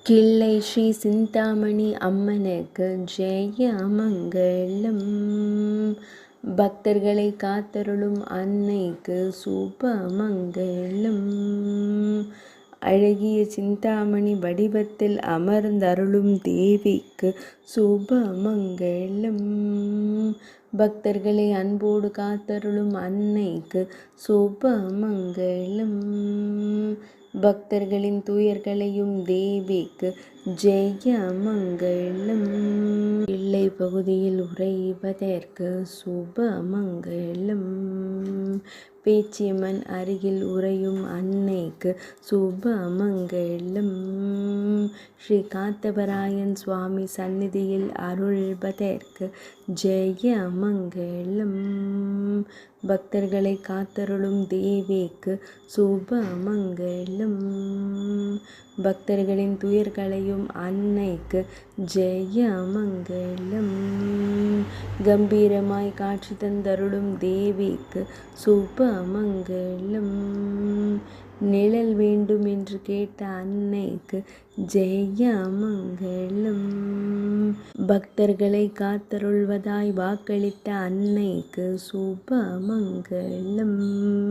கிள்ளை ஸ்ரீ சிந்தாமணி அம்மனுக்கு ஜெய மங்களம். பக்தர்களை காத்தருளும் அன்னைக்கு சுப மங்களம். அழகிய சிந்தாமணி வடிவத்தில் அமர்ந்தருளும் தேவிக்கு சுப மங்களம். பக்தர்களை அன்போடு காத்தருளும் அன்னைக்கு சுப மங்களம். பக்தர்களின் துயர்களையும் தேவிக்கு ஜெய மங்களம். கிள்ளை பகுதியில் உறைவதற்கு சுப மங்களம். பேச்சியம்மன் அருகில் உறையும் அன்னைக்கு சுப மங்களம். ஸ்ரீ காத்தவராயன் சுவாமி சந்நிதியில் அருள்வதற்கு ஜெய மங்களம். பக்தர்களை காத்தருளும் தேவிக்கு சுப மங்களம். பக்தர்களின் துயர்களையும் அன்னைக்கு ஜெய மங்களம். கம்பீரமாய் காட்சி தந்தருளும் தேவிக்கு சுப மங்களம். நிழல் வேண்டும் என்று கேட்ட அன்னைக்கு ஜெய மங்களம். பக்தர்களை காத்தருள்வதாய் வாக்களித்த அன்னைக்கு சுப மங்களம்.